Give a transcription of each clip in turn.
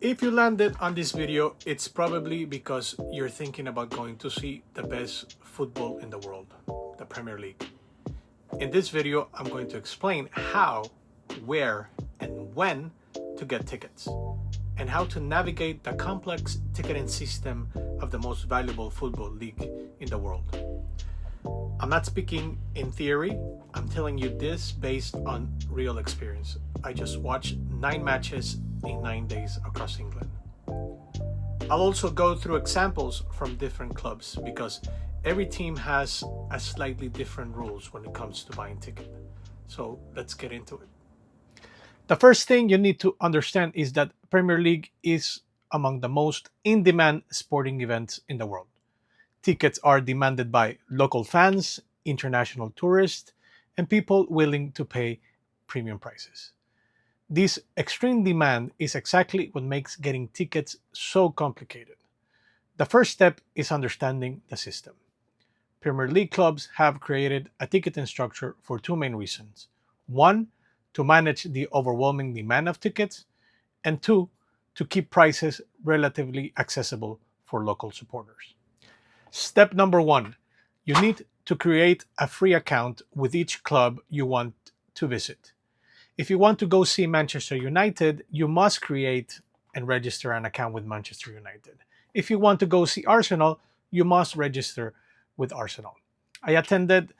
If you landed on this video, it's probably because you're thinking about going to see the best football in the world, the Premier League. In this video, I'm going to explain how, where, and when to get tickets, and how to navigate the complex ticketing system of the most valuable football league in the world. I'm not speaking in theory, I'm telling you this based on real experience. I just watched 9 matches in 9 days across England. I'll also go through examples from different clubs because every team has a slightly different rules when it comes to buying ticket. So let's get into it. The first thing you need to understand is that Premier League is among the most in-demand sporting events in the world. Tickets are demanded by local fans, international tourists, and people willing to pay premium prices. This extreme demand is exactly what makes getting tickets so complicated. The first step is understanding the system. Premier League clubs have created a ticketing structure for two main reasons. One, to manage the overwhelming demand of tickets, and two, to keep prices relatively accessible for local supporters. Step number one, you need to create a free account with each club you want to visit. If you want to go see Manchester United, you must create and register an account with Manchester United. If you want to go see Arsenal, you must register with Arsenal. I attended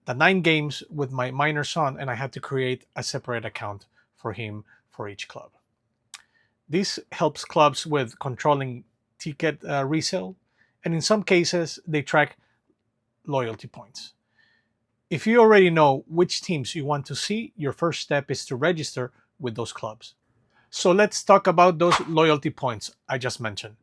the 9 games with my minor son and I had to create a separate account for him for each club. This helps clubs with controlling ticket resale, and in some cases, they track loyalty points. If you already know which teams you want to see, your first step is to register with those clubs. So let's talk about those loyalty points I just mentioned.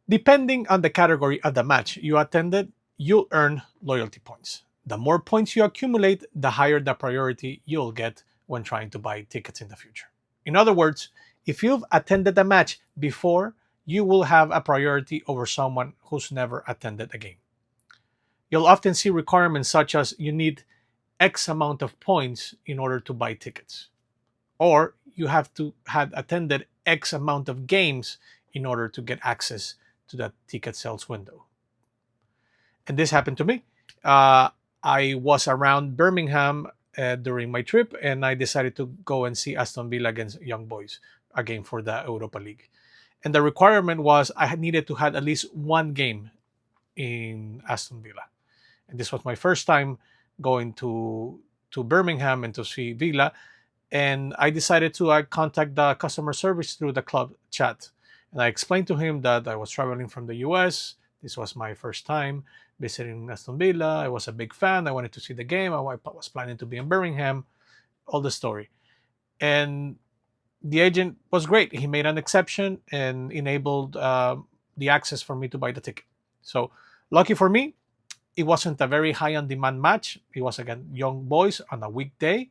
Depending on the category of the match you attended, you'll earn loyalty points. The more points you accumulate, the higher the priority you'll get when trying to buy tickets in the future. In other words, if you've attended a match before, you will have a priority over someone who's never attended a game. You'll often see requirements such as you need X amount of points in order to buy tickets, or you have to have attended X amount of games in order to get access to that ticket sales window. And this happened to me. I was around Birmingham during my trip, and I decided to go and see Aston Villa against Young Boys, a game for the Europa League. And the requirement was I needed to have at least one game in Aston Villa. And this was my first time going to Birmingham and to see Villa. And I decided to contact the customer service through the club chat. And I explained to him that I was traveling from the US. This was my first time visiting Aston Villa. I was a big fan. I wanted to see the game. I was planning to be in Birmingham. All the story. And the agent was great. He made an exception and enabled the access for me to buy the ticket. So lucky for me, it wasn't a very high on demand match. It was again Young Boys on a weekday.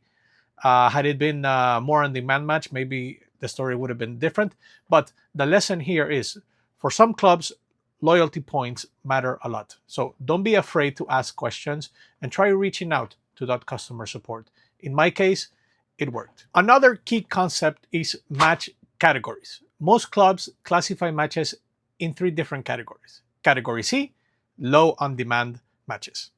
Had it been more on demand match, maybe the story would have been different. But the lesson here is for some clubs, loyalty points matter a lot. So don't be afraid to ask questions and try reaching out to that customer support. In my case, it worked. Another key concept is match categories. Most clubs classify matches in 3 different categories. Category C, low on demand matches.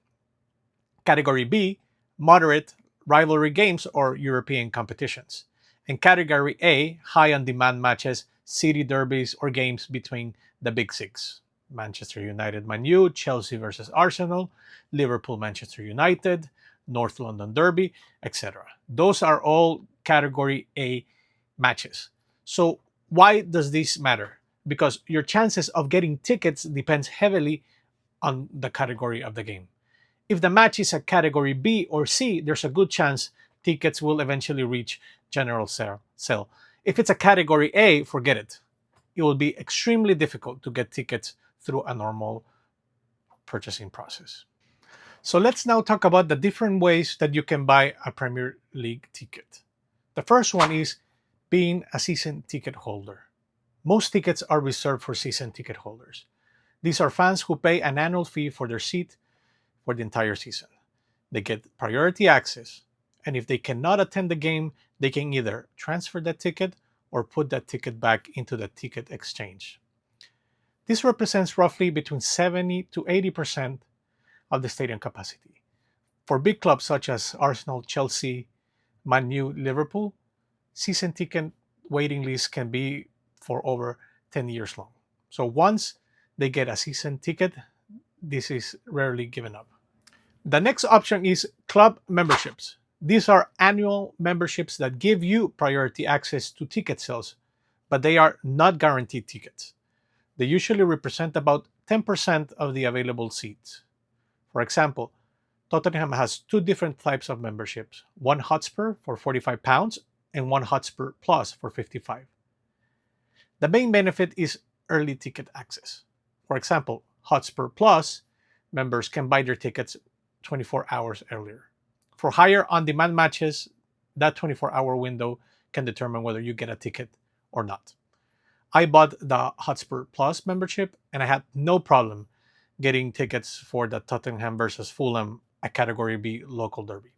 Category B, moderate rivalry games or European competitions. And Category A, high on demand matches, city derbies or games between the big 6. Manchester United Man U, Chelsea versus Arsenal, Liverpool Manchester United, North London Derby, etc. Those are all Category A matches. So why does this matter? Because your chances of getting tickets depends heavily on the category of the game. If the match is a Category B or C, there's a good chance tickets will eventually reach general sale. If it's a Category A, forget it. It will be extremely difficult to get tickets through a normal purchasing process. So let's now talk about the different ways that you can buy a Premier League ticket. The first one is being a season ticket holder. Most tickets are reserved for season ticket holders. These are fans who pay an annual fee for their seat for the entire season. They get priority access, and if they cannot attend the game, they can either transfer that ticket or put that ticket back into the ticket exchange. This represents roughly between 70 to 80% of the stadium capacity. For big clubs such as Arsenal, Chelsea, Man U, Liverpool, season ticket waiting lists can be for over 10 years long. So once they get a season ticket, this is rarely given up. The next option is club memberships. These are annual memberships that give you priority access to ticket sales, but they are not guaranteed tickets. They usually represent about 10% of the available seats. For example, Tottenham has two different types of memberships, one Hotspur for £45 and one Hotspur Plus for £55. The main benefit is early ticket access. For example, Hotspur Plus members can buy their tickets 24 hours earlier. For higher on-demand matches, that 24-hour window can determine whether you get a ticket or not. I bought the Hotspur Plus membership and I had no problem getting tickets for the Tottenham versus Fulham, a Category B local derby.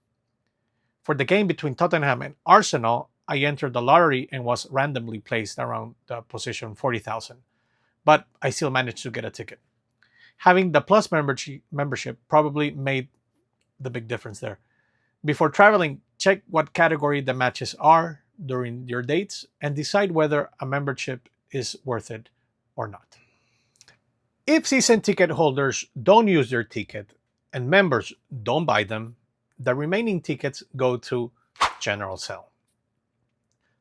For the game between Tottenham and Arsenal, I entered the lottery and was randomly placed around the position 40,000, but I still managed to get a ticket. Having the Plus membership probably made the big difference there. Before traveling, check what category the matches are during your dates and decide whether a membership is worth it or not. If season ticket holders don't use their ticket and members don't buy them, the remaining tickets go to General Sale.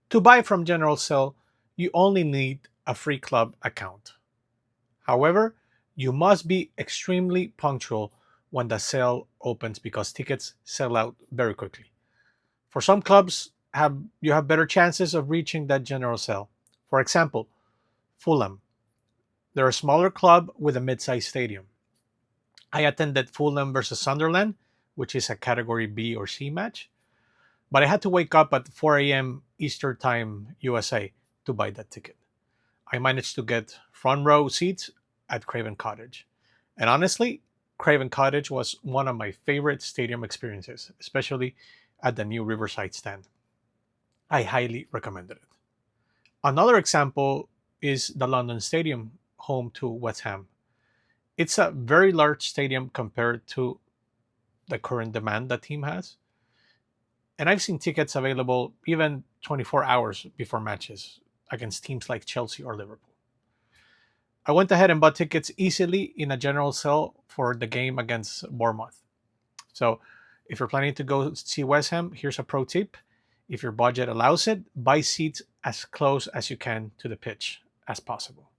To buy from General Sale, you only need a free club account. However, you must be extremely punctual when the sale opens because tickets sell out very quickly. For some clubs, you have better chances of reaching that General Sale. For example, Fulham. They're a smaller club with a mid-sized stadium. I attended Fulham versus Sunderland, which is a Category B or C match, but I had to wake up at 4 a.m. Eastern Time USA to buy that ticket. I managed to get front row seats at Craven Cottage. And honestly, Craven Cottage was one of my favorite stadium experiences, especially at the new Riverside stand. I highly recommended it. Another example is the London Stadium, home to West Ham. It's a very large stadium compared to the current demand the team has. And I've seen tickets available even 24 hours before matches against teams like Chelsea or Liverpool. I went ahead and bought tickets easily in a general sale for the game against Bournemouth. So if you're planning to go see West Ham, here's a pro tip. If your budget allows it, buy seats as close as you can to the pitch as possible.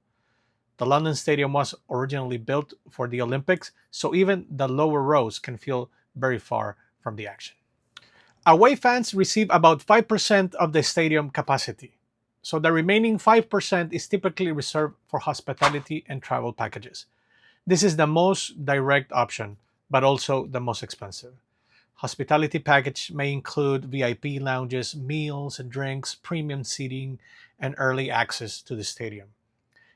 The London Stadium was originally built for the Olympics, so even the lower rows can feel very far from the action. Away fans receive about 5% of the stadium capacity. So the remaining 5% is typically reserved for hospitality and travel packages. This is the most direct option, but also the most expensive. Hospitality package may include VIP lounges, meals and drinks, premium seating, and early access to the stadium.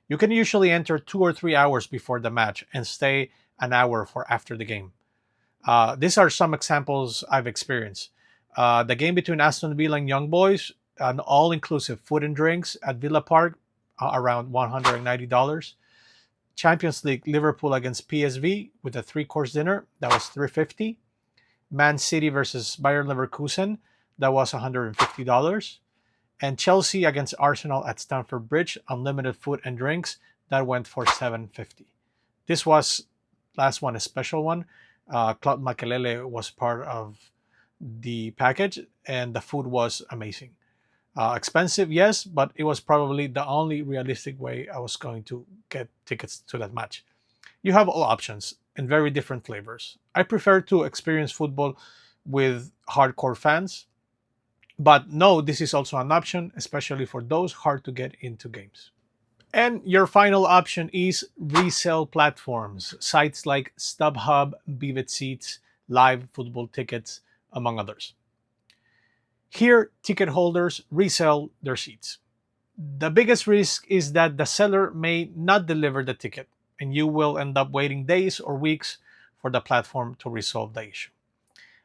You can usually enter 2 or 3 hours before the match and stay an hour for after the game. These are some examples I've experienced. The game between Aston Villa and Young Boys, an all-inclusive food and drinks at Villa Park, around $190. Champions League Liverpool against PSV with a 3-course dinner, that was $350. Man City versus Bayer Leverkusen, that was $150. And Chelsea against Arsenal at Stamford Bridge, unlimited food and drinks, that went for $750. This was, last one, a special one. Claude Makelele was part of the package, and the food was amazing. Expensive, yes, but it was probably the only realistic way I was going to get tickets to that match. You have all options and very different flavors. I prefer to experience football with hardcore fans, but no, this is also an option, especially for those hard to get into games. And your final option is resale platforms, sites like StubHub, Vivid Seats, Live Football Tickets, among others. Here, ticket holders resell their seats. The biggest risk is that the seller may not deliver the ticket, and you will end up waiting days or weeks for the platform to resolve the issue.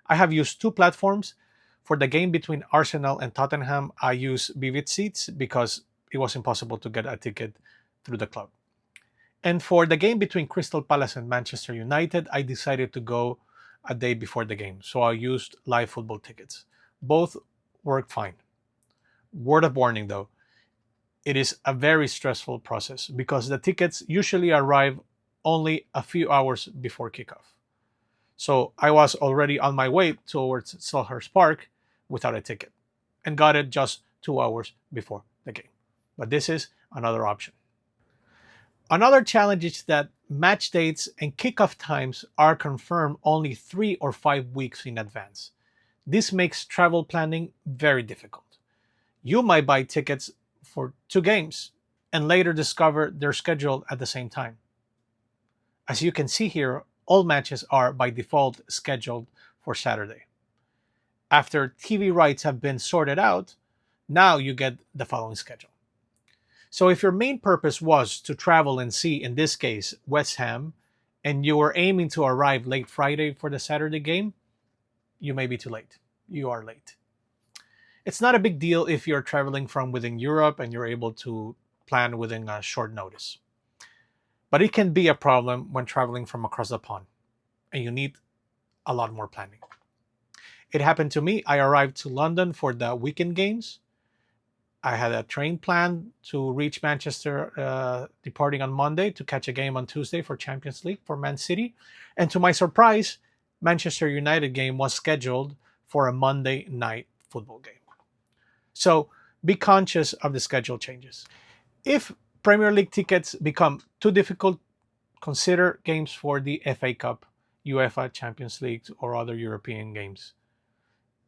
I have used two platforms For the game between Arsenal and Tottenham, I used Vivid Seats because it was impossible to get a ticket through the club. And for the game between Crystal Palace and Manchester United, I decided to go a day before the game, so I used live football tickets. Both worked fine. Word of warning though, it is a very stressful process because the tickets usually arrive only a few hours before kickoff. So I was already on my way towards Selhurst Park without a ticket and got it just 2 hours before the game. But this is another option. Another challenge is that match dates and kickoff times are confirmed only 3 or 5 weeks in advance. This makes travel planning very difficult. You might buy tickets for 2 games and later discover they're scheduled at the same time. As you can see here, all matches are by default scheduled for Saturday. After TV rights have been sorted out, now you get the following schedule. So if your main purpose was to travel and see, in this case, West Ham, and you were aiming to arrive late Friday for the Saturday game, you may be too late. You are late. It's not a big deal if you're traveling from within Europe and you're able to plan within a short notice. But it can be a problem when traveling from across the pond, and you need a lot more planning. It happened to me. I arrived to London for the weekend games. I had a train planned to reach Manchester departing on Monday to catch a game on Tuesday for Champions League for Man City. And to my surprise, Manchester United game was scheduled for a Monday night football game. So be conscious of the schedule changes. If Premier League tickets become too difficult, consider games for the FA Cup, UEFA Champions League, or other European games.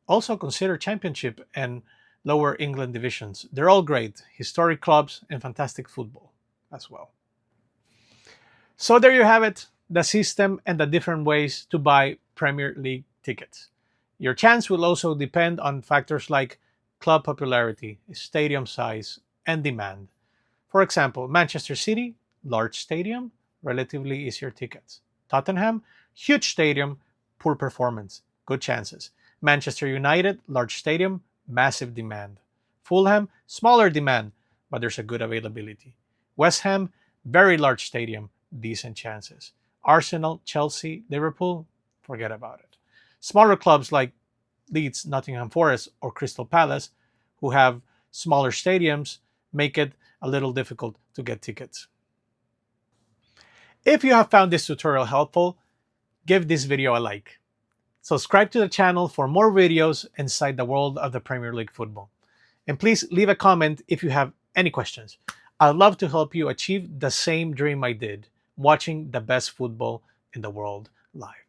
Also consider Championship and lower England divisions. They're all great, historic clubs and fantastic football as well. So there you have it, the system and the different ways to buy Premier League tickets. Your chance will also depend on factors like club popularity, stadium size, and demand. For example, Manchester City, large stadium, relatively easier tickets. Tottenham, huge stadium, poor performance, good chances. Manchester United, large stadium, massive demand. Fulham, smaller demand, but there's a good availability. West Ham, very large stadium, decent chances. Arsenal, Chelsea, Liverpool, forget about it. Smaller clubs like Leeds, Nottingham Forest, or Crystal Palace, who have smaller stadiums, make it a little difficult to get tickets. If you have found this tutorial helpful, give this video a like. Subscribe to the channel for more videos inside the world of the Premier League football. And please leave a comment if you have any questions. I'd love to help you achieve the same dream I did, watching the best football in the world live.